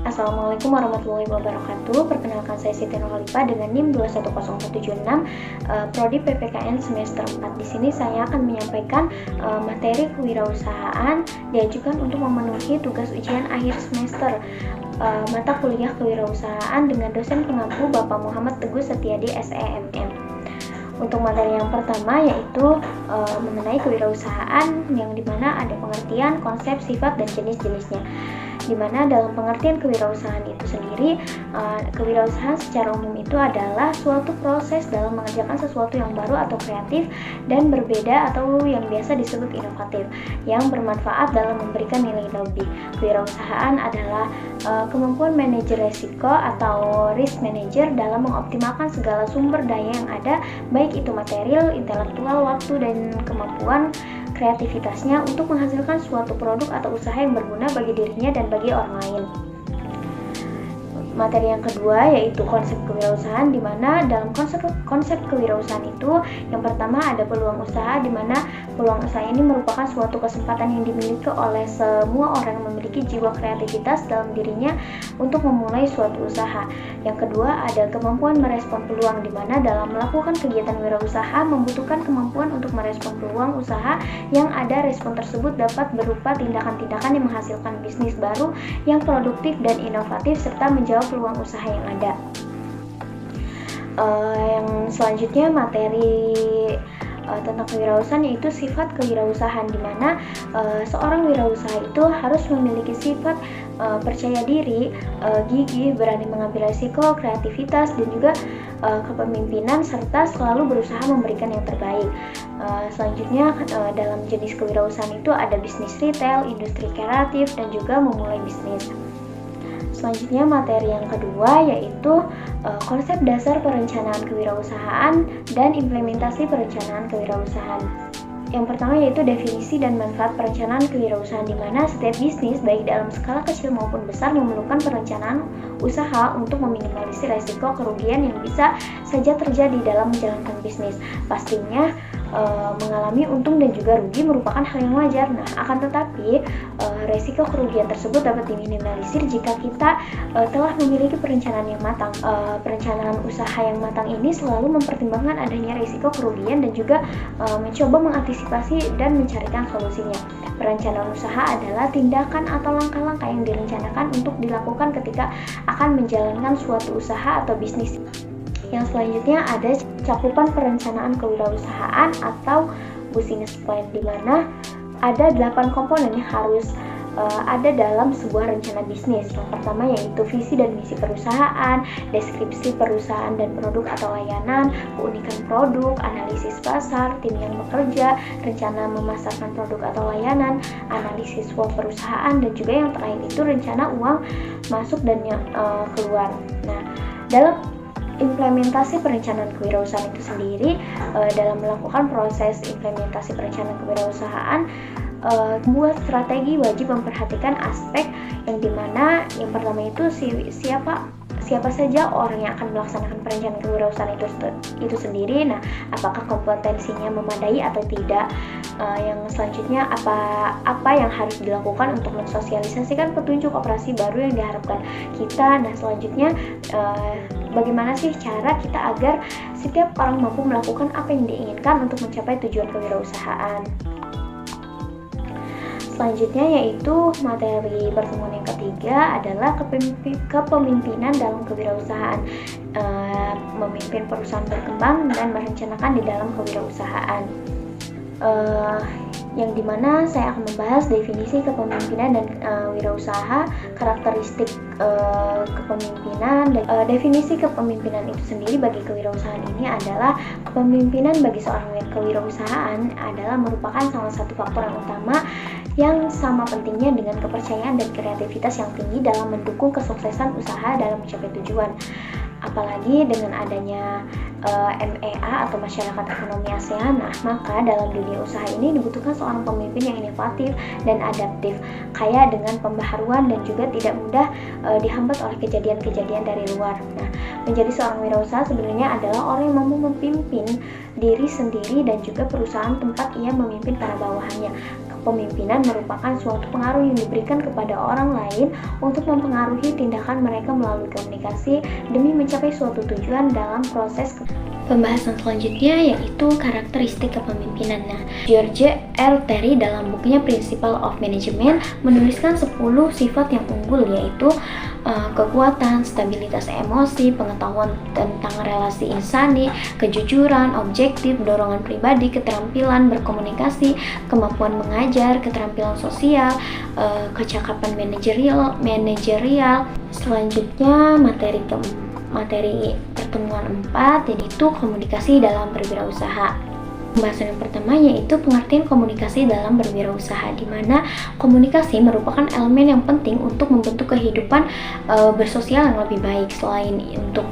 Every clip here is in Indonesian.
Assalamualaikum warahmatullahi wabarakatuh. Perkenalkan saya Siti Nurhalifa dengan NIM 210176, Prodi PPKN semester 4. Di sini saya akan menyampaikan materi kewirausahaan diajukan untuk memenuhi tugas ujian akhir semester mata kuliah kewirausahaan dengan dosen pengampu Bapak Muhammad Teguh Setiadi SEMM. Untuk materi yang pertama yaitu mengenai kewirausahaan, yang dimana ada pengertian, konsep, sifat, dan jenis-jenisnya. Dimana dalam pengertian kewirausahaan itu sendiri, kewirausahaan secara umum itu adalah suatu proses dalam mengerjakan sesuatu yang baru atau kreatif dan berbeda atau yang biasa disebut inovatif, yang bermanfaat dalam memberikan nilai lebih. Kewirausahaan adalah kemampuan manajer resiko atau risk manager dalam mengoptimalkan segala sumber daya yang ada, baik itu material, intelektual, waktu, dan kemampuan kreativitasnya untuk menghasilkan suatu produk atau usaha yang berguna bagi dirinya dan bagi orang lain. Materi yang kedua yaitu konsep kewirausahaan, di mana dalam konsep kewirausahaan itu yang pertama ada peluang usaha, di mana peluang usaha ini merupakan suatu kesempatan yang dimiliki oleh semua orang yang memiliki jiwa kreativitas dalam dirinya untuk memulai suatu usaha. Yang kedua ada kemampuan merespon peluang, di mana dalam melakukan kegiatan wirausaha membutuhkan kemampuan untuk merespon peluang usaha yang ada. Respon tersebut dapat berupa tindakan-tindakan yang menghasilkan bisnis baru yang produktif dan inovatif serta menjawab peluang usaha yang ada. Yang selanjutnya materi tentang kewirausahaan yaitu sifat kewirausahaan, di mana seorang wirausaha itu harus memiliki sifat percaya diri, gigih, berani mengambil risiko, kreativitas, dan juga kepemimpinan, serta selalu berusaha memberikan yang terbaik. Selanjutnya dalam jenis kewirausahaan itu ada bisnis retail, industri kreatif, dan juga memulai bisnis. Selanjutnya materi yang kedua yaitu konsep dasar perencanaan kewirausahaan dan implementasi perencanaan kewirausasahaan. Yang pertama yaitu definisi dan manfaat perencanaan kewirausahaan, di mana setiap bisnis baik dalam skala kecil maupun besar memerlukan perencanaan usaha untuk meminimalisir resiko kerugian yang bisa saja terjadi dalam menjalankan bisnis. Pastinya mengalami untung dan juga rugi merupakan hal yang wajar. Nah, akan tetapi resiko kerugian tersebut dapat diminimalisir jika kita telah memiliki perencanaan yang matang. Perencanaan usaha yang matang ini selalu mempertimbangkan adanya resiko kerugian dan juga mencoba mengantisipasi dan mencarikan solusinya. Perencanaan usaha adalah tindakan atau langkah-langkah yang direncanakan untuk dilakukan ketika akan menjalankan suatu usaha atau bisnis. Yang selanjutnya ada cakupan perencanaan kewirausahaan atau business plan, di mana ada 8 komponen yang harus ada dalam sebuah rencana bisnis. Yang pertama yaitu visi dan misi perusahaan, deskripsi perusahaan dan produk atau layanan, keunikan produk, analisis pasar, tim yang bekerja, rencana memasarkan produk atau layanan, analisis SWOT perusahaan, dan juga yang terakhir itu rencana uang masuk dan keluar. Nah, dalam implementasi perencanaan kewirausahaan itu sendiri, dalam melakukan proses implementasi perencanaan kewirausahaan, buat strategi wajib memperhatikan aspek yang dimana yang pertama itu siapa saja orang yang akan melaksanakan perencanaan kewirausahaan itu sendiri. Nah, apakah kompetensinya memadai atau tidak? Yang selanjutnya apa yang harus dilakukan untuk mensosialisasikan petunjuk operasi baru yang diharapkan kita. Nah, selanjutnya bagaimana sih cara kita agar setiap orang mampu melakukan apa yang diinginkan untuk mencapai tujuan kewirausahaan. Selanjutnya yaitu materi pertemuan yang ketiga adalah kepemimpinan dalam kewirausahaan, memimpin perusahaan berkembang dan merencanakan di dalam kewirausahaan. Yang dimana saya akan membahas definisi kepemimpinan dan wirausaha, karakteristik kepemimpinan, dan definisi kepemimpinan itu sendiri bagi kewirausahaan ini adalah kepemimpinan bagi seorang kewirausahaan adalah merupakan salah satu faktor yang utama yang sama pentingnya dengan kepercayaan dan kreativitas yang tinggi dalam mendukung kesuksesan usaha dalam mencapai tujuan. Apalagi dengan adanya MEA atau Masyarakat Ekonomi ASEAN, maka dalam dunia usaha ini dibutuhkan seorang pemimpin yang inovatif dan adaptif, kaya dengan pembaharuan dan juga tidak mudah dihambat oleh kejadian-kejadian dari luar. Nah, menjadi seorang wirausaha sebenarnya adalah orang yang mampu memimpin diri sendiri dan juga perusahaan tempat ia memimpin para bawahannya. kepemimpinan merupakan suatu pengaruh yang diberikan kepada orang lain untuk mempengaruhi tindakan mereka melalui komunikasi demi mencapai suatu tujuan dalam proses pembahasan selanjutnya yaitu karakteristik kepemimpinan. Nah, George R. Terry dalam bukunya Principle of Management menuliskan 10 sifat yang unggul, yaitu kekuatan, stabilitas emosi, pengetahuan tentang relasi insani, kejujuran, objektif, dorongan pribadi, keterampilan berkomunikasi, kemampuan mengajar, keterampilan sosial, kecakapan manajerial. Selanjutnya materi pertemuan 4 yaitu komunikasi dalam berwirausaha. Pembahasan yang pertama yaitu pengertian komunikasi dalam berwirausaha, di mana komunikasi merupakan elemen yang penting untuk membentuk kehidupan bersosial yang lebih baik. Selain untuk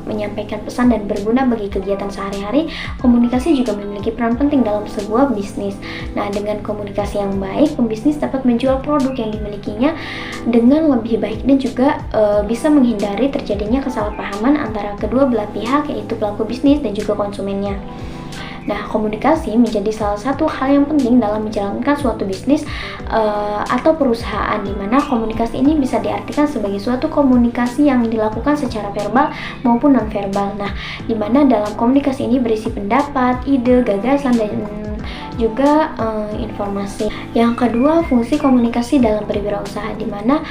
menyampaikan pesan dan berguna bagi kegiatan sehari-hari, komunikasi juga memiliki peran penting dalam sebuah bisnis. Nah, dengan komunikasi yang baik, pembisnis dapat menjual produk yang dimilikinya dengan lebih baik dan juga bisa menghindari terjadinya kesalahpahaman antara kedua belah pihak, yaitu pelaku bisnis dan juga konsumennya. Nah, komunikasi menjadi salah satu hal yang penting dalam menjalankan suatu bisnis atau perusahaan, di mana komunikasi ini bisa diartikan sebagai suatu komunikasi yang dilakukan secara verbal maupun non-verbal. Nah, di mana dalam komunikasi ini berisi pendapat, ide, gagasan, dan juga informasi. Yang kedua, fungsi komunikasi dalam berwirausaha, di mana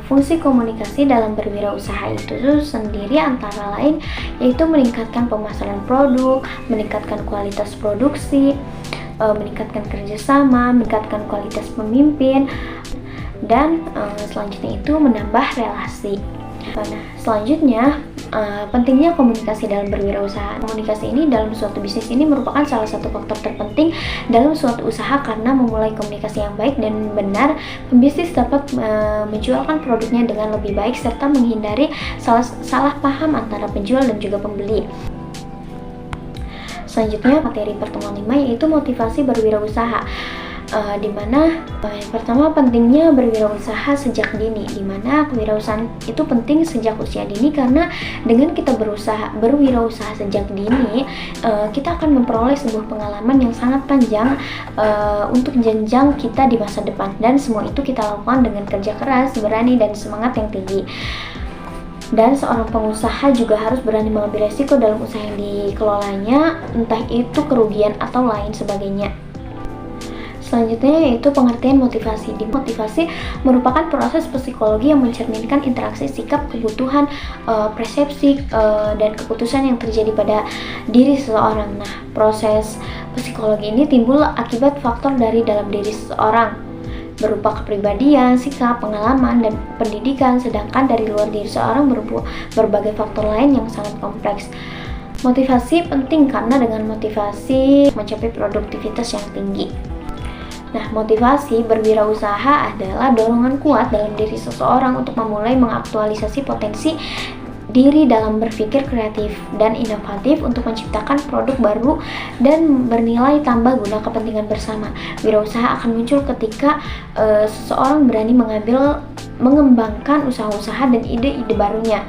fungsi komunikasi dalam berwirausaha itu sendiri antara lain yaitu meningkatkan pemasaran produk, meningkatkan kualitas produksi, meningkatkan kerjasama, meningkatkan kualitas pemimpin, dan selanjutnya itu menambah relasi. Nah, selanjutnya pentingnya komunikasi dalam berwirausaha. Komunikasi ini dalam suatu bisnis ini merupakan salah satu faktor terpenting dalam suatu usaha, karena memulai komunikasi yang baik dan benar, pembisnis dapat menjualkan produknya dengan lebih baik serta menghindari salah paham antara penjual dan juga pembeli. Selanjutnya materi pertemuan 5 yaitu motivasi berwirausaha. Di mana yang pertama pentingnya berwirausaha sejak dini, di mana kewirausahaan itu penting sejak usia dini, karena dengan kita berwirausaha sejak dini, kita akan memperoleh sebuah pengalaman yang sangat panjang untuk jenjang kita di masa depan, dan semua itu kita lakukan dengan kerja keras, berani, dan semangat yang tinggi. Dan seorang pengusaha juga harus berani mengambil resiko dalam usaha yang dikelolanya, entah itu kerugian atau lain sebagainya. Selanjutnya yaitu pengertian motivasi. Motivasi merupakan proses psikologi yang mencerminkan interaksi sikap, kebutuhan, persepsi, dan keputusan yang terjadi pada diri seseorang. Nah, proses psikologi ini timbul akibat faktor dari dalam diri seseorang, berupa kepribadian, sikap, pengalaman, dan pendidikan, sedangkan dari luar diri seseorang berupa berbagai faktor lain yang sangat kompleks. Motivasi penting karena dengan motivasi mencapai produktivitas yang tinggi. Nah, motivasi berwirausaha adalah dorongan kuat dalam diri seseorang untuk memulai mengaktualisasi potensi diri dalam berpikir kreatif dan inovatif untuk menciptakan produk baru dan bernilai tambah guna kepentingan bersama. Wirausaha akan muncul ketika seseorang berani mengembangkan usaha-usaha dan ide-ide barunya.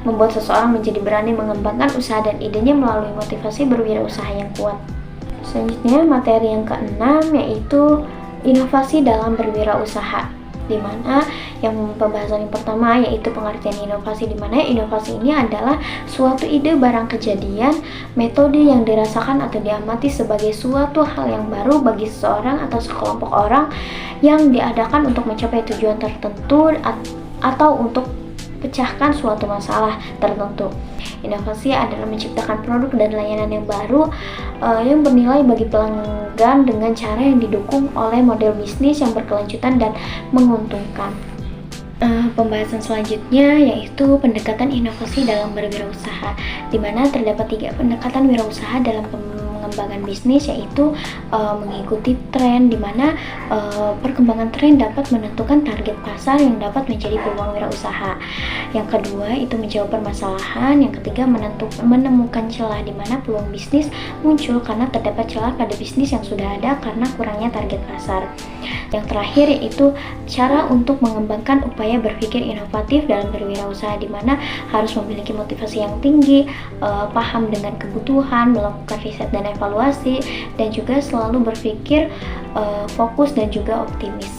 Membuat seseorang menjadi berani mengembangkan usaha dan idenya melalui motivasi berwirausaha yang kuat. Selanjutnya materi yang keenam yaitu inovasi dalam berwirausaha, di mana yang pembahasan yang pertama yaitu pengertian inovasi, di mana inovasi ini adalah suatu ide, barang, kejadian, metode yang dirasakan atau diamati sebagai suatu hal yang baru bagi seseorang atau sekelompok orang yang diadakan untuk mencapai tujuan tertentu atau untuk pecahkan suatu masalah tertentu. Inovasi adalah menciptakan produk dan layanan yang baru yang bernilai bagi pelanggan dengan cara yang didukung oleh model bisnis yang berkelanjutan dan menguntungkan. Pembahasan selanjutnya yaitu pendekatan inovasi dalam berwirausaha, di mana terdapat 3 pendekatan wirausaha dalam pengembangan bisnis, yaitu mengikuti tren, di mana perkembangan tren dapat menentukan target pasar yang dapat menjadi peluang wirausaha. Yang kedua itu menjawab permasalahan. Yang ketiga menemukan celah, di mana peluang bisnis muncul karena terdapat celah pada bisnis yang sudah ada karena kurangnya target pasar. Yang terakhir yaitu cara untuk mengembangkan upaya berpikir inovatif dalam berwirausaha, di mana harus memiliki motivasi yang tinggi, paham dengan kebutuhan, melakukan riset dan evaluasi, dan juga selalu berpikir fokus dan juga optimis.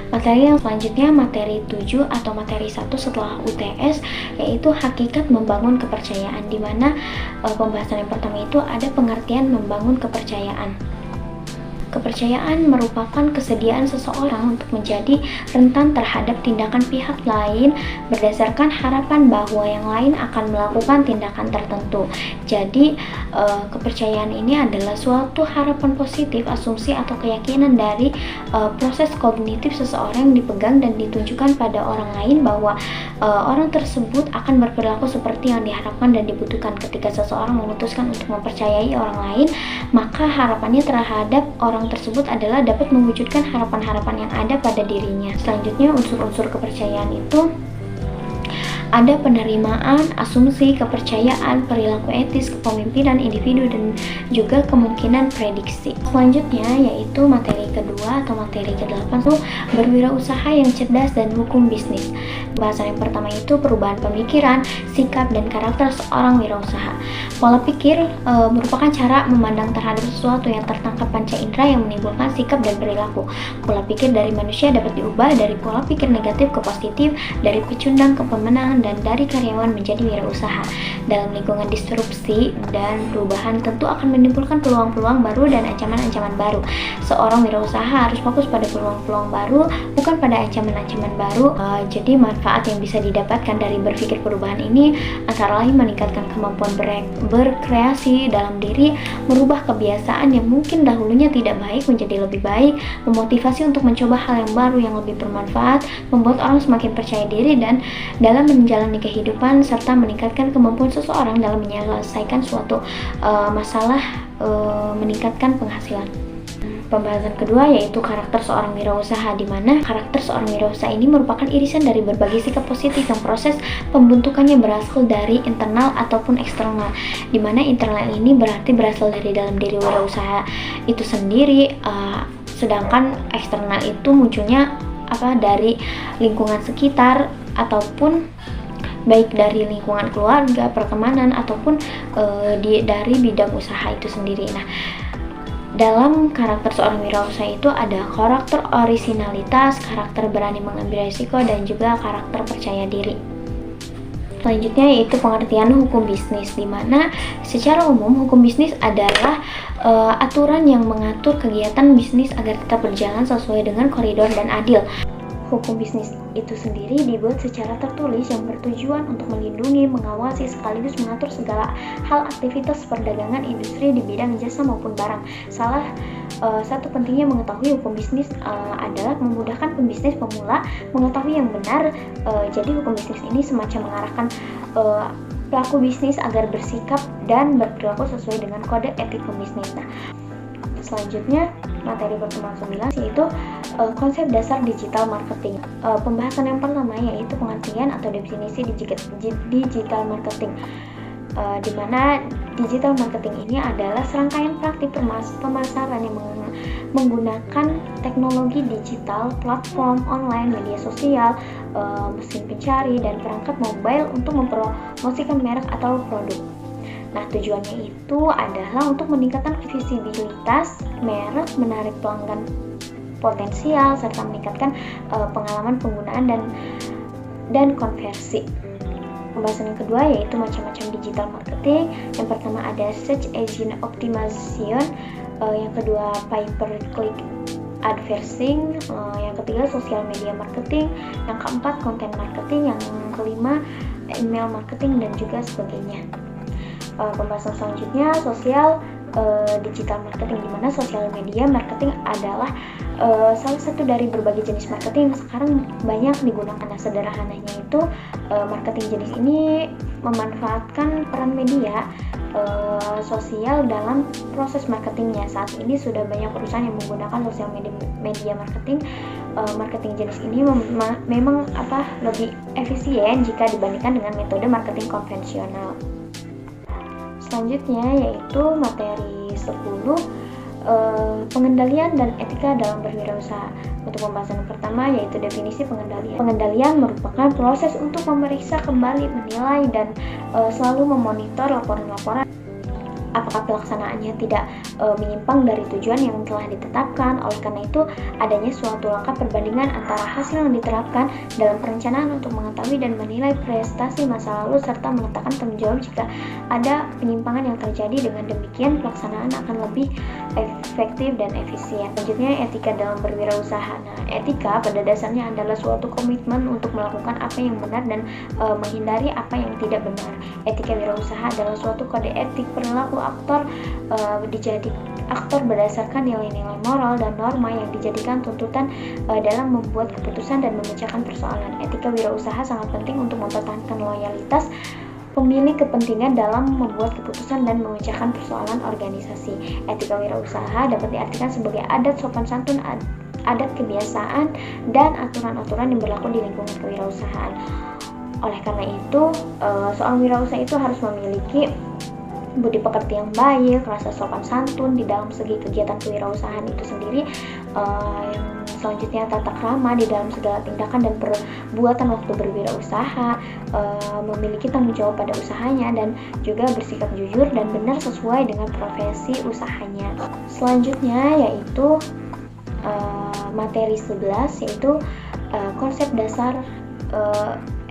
Materi yang selanjutnya materi 7 atau materi 1 setelah UTS, yaitu hakikat membangun kepercayaan, di mana pembahasan yang pertama itu ada pengertian membangun kepercayaan. Kepercayaan merupakan kesediaan seseorang untuk menjadi rentan terhadap tindakan pihak lain berdasarkan harapan bahwa yang lain akan melakukan tindakan tertentu. Jadi, kepercayaan ini adalah suatu harapan positif, asumsi atau keyakinan dari proses kognitif seseorang yang dipegang dan ditunjukkan pada orang lain bahwa orang tersebut akan berperilaku seperti yang diharapkan dan dibutuhkan. Ketika seseorang memutuskan untuk mempercayai orang lain, maka harapannya terhadap orang tersebut adalah dapat mewujudkan harapan-harapan yang ada pada dirinya. Selanjutnya, unsur-unsur kepercayaan itu ada penerimaan, asumsi, kepercayaan, perilaku etis, kepemimpinan individu, dan juga kemungkinan prediksi. Selanjutnya yaitu materi kedua atau materi ke-8 itu berwirausaha yang cerdas dan hukum bisnis. Bahasan yang pertama itu perubahan pemikiran, sikap, dan karakter seorang wirausaha. Pola pikir merupakan cara memandang terhadap sesuatu yang tertangkap panca indera yang menimbulkan sikap dan perilaku. Pola pikir dari manusia dapat diubah dari pola pikir negatif ke positif, dari pecundang ke pemenang, dan dari karyawan menjadi wirausaha. Dalam lingkungan disrupsi dan perubahan tentu akan menimbulkan peluang-peluang baru dan ancaman-ancaman baru. Seorang wirausaha harus fokus pada peluang-peluang baru, bukan pada ancaman-ancaman baru. Jadi manfaat yang bisa didapatkan dari berpikir perubahan ini antara lain meningkatkan kemampuan berkreasi dalam diri, merubah kebiasaan yang mungkin dahulunya tidak baik menjadi lebih baik, memotivasi untuk mencoba hal yang baru yang lebih bermanfaat, membuat orang semakin percaya diri dan dalam menjalani kehidupan, serta meningkatkan kemampuan seseorang dalam menyelesaikan suatu masalah, meningkatkan penghasilan. Pembahasan kedua yaitu karakter seorang wirausaha, di mana karakter seorang wirausaha ini merupakan irisan dari berbagai sikap positif yang proses pembentukannya berasal dari internal ataupun eksternal, di mana internal ini berarti berasal dari dalam diri wirausaha itu sendiri, sedangkan eksternal itu munculnya dari lingkungan sekitar ataupun baik dari lingkungan keluarga, pertemanan, ataupun dari bidang usaha itu sendiri. Nah, dalam karakter seorang wirausaha itu ada karakter orisinalitas, karakter berani mengambil risiko, dan juga karakter percaya diri. Selanjutnya yaitu pengertian hukum bisnis, di mana secara umum hukum bisnis adalah aturan yang mengatur kegiatan bisnis agar tetap berjalan sesuai dengan koridor dan adil. Hukum bisnis itu sendiri dibuat secara tertulis yang bertujuan untuk melindungi, mengawasi, sekaligus mengatur segala hal aktivitas perdagangan industri di bidang jasa maupun barang. Salah satu pentingnya mengetahui hukum bisnis adalah memudahkan pembisnis pemula mengetahui yang benar. Jadi hukum bisnis ini semacam mengarahkan pelaku bisnis agar bersikap dan berperilaku sesuai dengan kode etik pembisnis. Nah, selanjutnya materi pertemuan 9 yaitu konsep dasar digital marketing. Pembahasan yang pertama yaitu pengertian atau definisi digital marketing, di mana digital marketing ini adalah serangkaian praktik pemasaran yang menggunakan teknologi digital, platform online, media sosial, mesin pencari, dan perangkat mobile untuk mempromosikan merek atau produk. Nah, tujuannya itu adalah untuk meningkatkan visibilitas merek, menarik pelanggan potensial, serta meningkatkan pengalaman penggunaan dan konversi. Pembahasan yang kedua yaitu macam-macam digital marketing. Yang pertama ada search engine optimization, yang kedua pay per click advertising, yang ketiga social media marketing, yang keempat content marketing, yang kelima email marketing, dan juga sebagainya. Pembahasan selanjutnya sosial digital marketing, di mana sosial media marketing adalah salah satu dari berbagai jenis marketing yang sekarang banyak digunakan. Nah, sederhananya itu marketing jenis ini memanfaatkan peran media sosial dalam proses marketingnya. Saat ini sudah banyak perusahaan yang menggunakan sosial media marketing. Marketing jenis ini memang lebih efisien jika dibandingkan dengan metode marketing konvensional. Selanjutnya yaitu materi 10 pengendalian dan etika dalam berwirausaha. Untuk pembahasan yang pertama yaitu definisi pengendalian. Pengendalian merupakan proses untuk memeriksa kembali, menilai, dan selalu memonitor laporan-laporan apakah pelaksanaannya tidak menyimpang dari tujuan yang telah ditetapkan. Oleh karena itu, adanya suatu langkah perbandingan antara hasil yang diterapkan dalam perencanaan untuk mengetahui dan menilai prestasi masa lalu serta meletakkan tanggung jawab jika ada penyimpangan yang terjadi. Dengan demikian, pelaksanaan akan lebih efektif dan efisien. Selanjutnya, etika dalam berwirausaha. Nah, etika pada dasarnya adalah suatu komitmen untuk melakukan apa yang benar dan menghindari apa yang tidak benar. Etika wirausaha adalah suatu kode etik perilaku aktor berdasarkan nilai-nilai moral dan norma yang dijadikan tuntutan dalam membuat keputusan dan memecahkan persoalan. Etika wirausaha sangat penting untuk mempertahankan loyalitas pemilik kepentingan dalam membuat keputusan dan memecahkan persoalan organisasi. Etika wirausaha dapat diartikan sebagai adat sopan santun, adat kebiasaan, dan aturan-aturan yang berlaku di lingkungan kewirausahaan. Oleh karena itu, seorang wirausaha itu harus memiliki budi pekerti yang baik, rasa sopan santun di dalam segi kegiatan kewirausahaan itu sendiri. Yang selanjutnya, tata krama di dalam segala tindakan dan perbuatan waktu berwirausaha, memiliki tanggung jawab pada usahanya, dan juga bersikap jujur dan benar sesuai dengan profesi usahanya. Selanjutnya yaitu materi 11 yaitu konsep dasar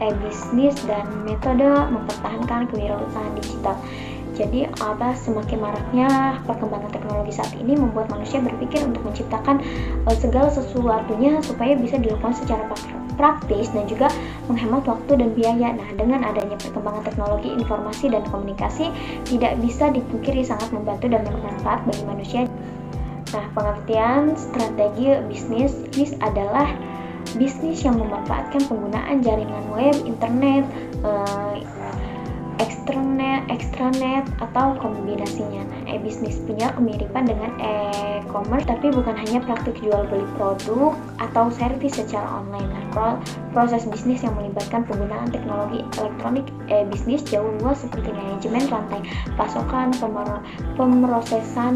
e-bisnis dan metode mempertahankan kewirausahaan digital. Jadi semakin maraknya perkembangan teknologi saat ini membuat manusia berpikir untuk menciptakan segala sesuatunya supaya bisa dilakukan secara praktis dan juga menghemat waktu dan biaya. Nah, dengan adanya perkembangan teknologi informasi dan komunikasi, tidak bisa dipungkiri sangat membantu dan bermanfaat bagi manusia. Nah, pengertian strategi bisnis adalah bisnis yang memanfaatkan penggunaan jaringan web, internet, extranet atau kombinasinya. Nah, e-bisnis punya kemiripan dengan e-commerce, tapi bukan hanya praktik jual beli produk atau servis secara online. Nah, proses bisnis yang melibatkan penggunaan teknologi elektronik e-bisnis jauh luas seperti manajemen rantai pasokan, pemrosesan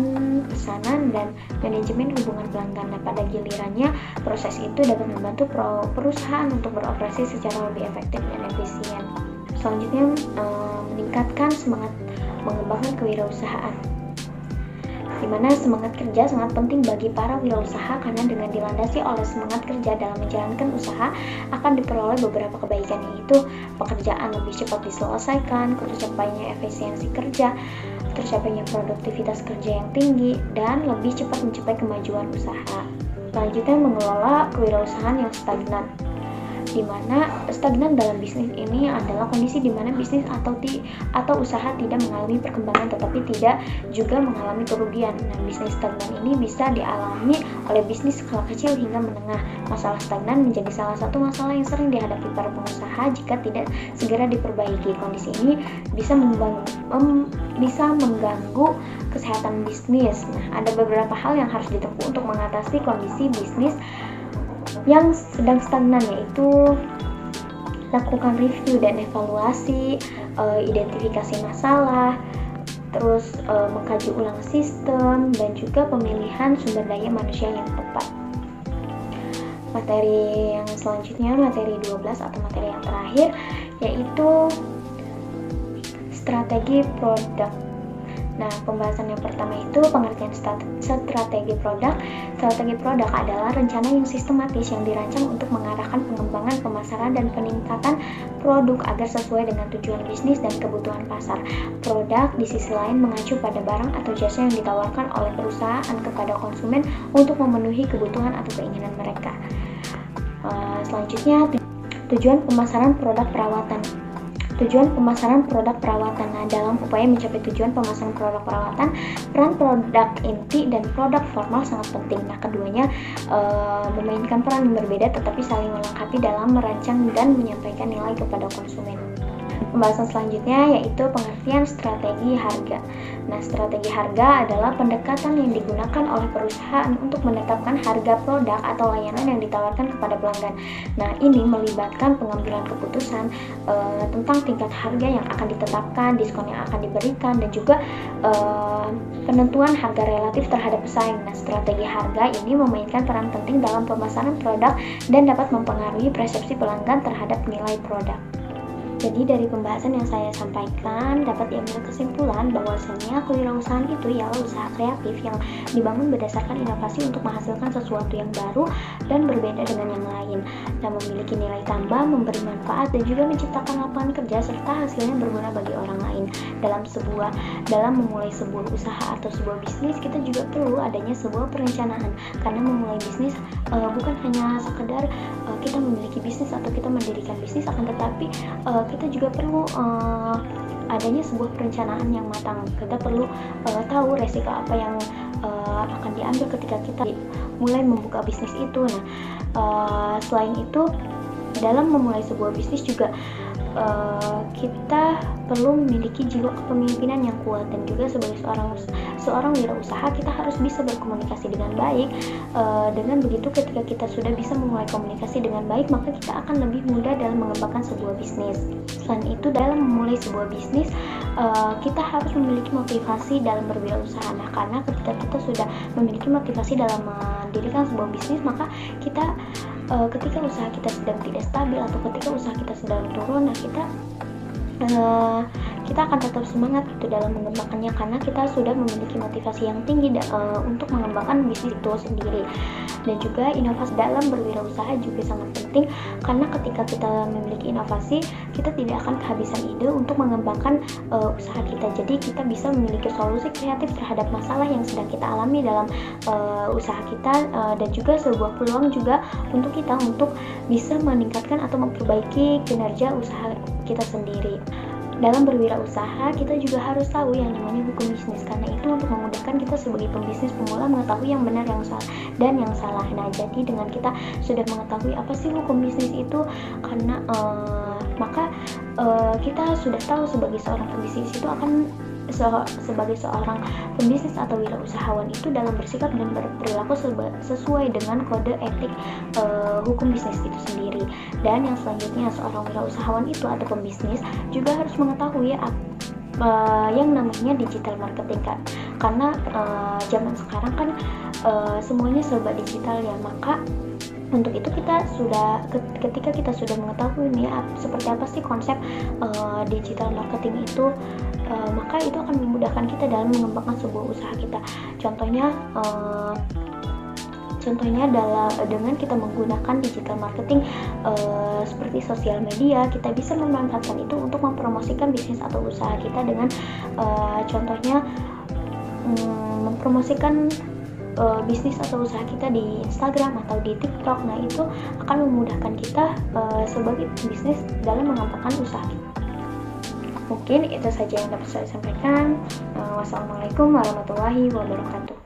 pesanan, dan manajemen hubungan pelanggan. Nah, pada gilirannya, proses itu dapat membantu perusahaan untuk beroperasi secara lebih efektif dan efisien. Selanjutnya, meningkatkan semangat mengembangkan kewirausahaan, di mana semangat kerja sangat penting bagi para wirausaha karena dengan dilandasi oleh semangat kerja dalam menjalankan usaha akan diperoleh beberapa kebaikan, yaitu pekerjaan lebih cepat diselesaikan, tercapainya efisiensi kerja, tercapainya produktivitas kerja yang tinggi, dan lebih cepat mencapai kemajuan usaha. Selanjutnya, mengelola kewirausahaan yang stagnan, di mana stagnan dalam bisnis ini adalah kondisi di mana bisnis atau usaha tidak mengalami perkembangan tetapi tidak juga mengalami kerugian. Nah, bisnis stagnan ini bisa dialami oleh bisnis skala kecil hingga menengah. Masalah stagnan menjadi salah satu masalah yang sering dihadapi para pengusaha jika tidak segera diperbaiki. Kondisi ini bisa mengganggu kesehatan bisnis. Nah, ada beberapa hal yang harus ditempuh untuk mengatasi kondisi bisnis yang sedang stagnan, yaitu lakukan review dan evaluasi, identifikasi masalah, terus mengkaji ulang sistem, dan juga pemilihan sumber daya manusia yang tepat. Materi yang selanjutnya, materi 12 atau materi yang terakhir, yaitu strategi produk. Nah, pembahasan yang pertama itu pengertian strategi produk. Strategi produk adalah rencana yang sistematis yang dirancang untuk mengarahkan pengembangan, pemasaran, dan peningkatan produk agar sesuai dengan tujuan bisnis dan kebutuhan pasar. Produk di sisi lain mengacu pada barang atau jasa yang ditawarkan oleh perusahaan kepada konsumen untuk memenuhi kebutuhan atau keinginan mereka. Selanjutnya, tujuan pemasaran produk perawatan. Tujuan pemasaran produk perawatan. Nah, dalam upaya mencapai tujuan pemasaran produk perawatan, peran produk inti dan produk formal sangat penting. Nah, keduanya memainkan peran yang berbeda tetapi saling melengkapi dalam merancang dan menyampaikan nilai kepada konsumen. Pembahasan selanjutnya yaitu pengertian strategi harga. Nah, strategi harga adalah pendekatan yang digunakan oleh perusahaan untuk menetapkan harga produk atau layanan yang ditawarkan kepada pelanggan. Nah, ini melibatkan pengambilan keputusan tentang tingkat harga yang akan ditetapkan, diskon yang akan diberikan, dan juga penentuan harga relatif terhadap pesaing. Nah, strategi harga ini memainkan peran penting dalam pemasaran produk dan dapat mempengaruhi persepsi pelanggan terhadap nilai produk. Jadi dari pembahasan yang saya sampaikan dapat diambil kesimpulan bahwasanya kewirausahaan itu ialah usaha kreatif yang dibangun berdasarkan inovasi untuk menghasilkan sesuatu yang baru dan berbeda dengan yang lain, dan memiliki nilai tambah, memberi manfaat, dan juga menciptakan lapangan kerja serta hasilnya berguna bagi orang lain. Dalam memulai sebuah usaha atau sebuah bisnis, kita juga perlu adanya sebuah perencanaan, karena memulai bisnis bukan hanya sekedar kita memiliki bisnis atau kita mendirikan bisnis, akan tetapi kita juga perlu adanya sebuah perencanaan yang matang. Kita perlu tahu resiko apa yang akan diambil ketika kita mulai membuka bisnis itu. Nah, selain itu, dalam memulai sebuah bisnis juga kita perlu memiliki jiwa kepemimpinan yang kuat, dan juga sebagai seorang wirausaha kita harus bisa berkomunikasi dengan baik. Dengan begitu, ketika kita sudah bisa memulai komunikasi dengan baik, maka kita akan lebih mudah dalam mengembangkan sebuah bisnis. Selain itu, dalam memulai sebuah bisnis kita harus memiliki motivasi dalam berwirausaha. Nah, karena ketika kita sudah memiliki motivasi dalam mendirikan sebuah bisnis, maka kita ketika usaha kita sedang tidak stabil atau ketika usaha kita sedang turun, nah kita akan tetap semangat gitu dalam mengembangkannya, karena kita sudah memiliki motivasi yang tinggi untuk mengembangkan bisnis itu sendiri. Dan juga inovasi dalam berwirausaha juga sangat penting, karena ketika kita memiliki inovasi, kita tidak akan kehabisan ide untuk mengembangkan usaha kita. Jadi kita bisa memiliki solusi kreatif terhadap masalah yang sedang kita alami dalam usaha kita, dan juga sebuah peluang juga untuk kita untuk bisa meningkatkan atau memperbaiki kinerja usaha kita sendiri. Dalam berwirausaha, kita juga harus tahu yang namanya hukum bisnis, karena itu untuk memudahkan kita sebagai pembisnis pemula mengetahui yang benar, yang salah, dan yang salah. Nah, jadi dengan kita sudah mengetahui apa sih hukum bisnis itu, karena maka kita sudah tahu sebagai seorang pembisnis itu akan sebagai seorang pembisnis atau wirausahawan itu dalam bersikap dan berperilaku sesuai dengan kode etik hukum bisnis itu sendiri. Dan yang selanjutnya, seorang wirausahawan itu atau pembisnis juga harus mengetahui yang namanya digital marketing kan, karena zaman sekarang kan semuanya serba digital ya. Maka untuk itu ketika kita sudah mengetahui nih seperti apa sih konsep digital marketing itu, maka itu akan memudahkan kita dalam mengembangkan sebuah usaha kita. Contohnya dengan kita menggunakan digital marketing seperti sosial media, kita bisa memanfaatkan itu untuk mempromosikan bisnis atau usaha kita dengan contohnya mempromosikan bisnis atau usaha kita di Instagram atau di TikTok. Nah, itu akan memudahkan kita sebagai bisnis dalam mengembangkan usaha kita. Mungkin itu saja yang dapat saya sampaikan. Wassalamualaikum warahmatullahi wabarakatuh.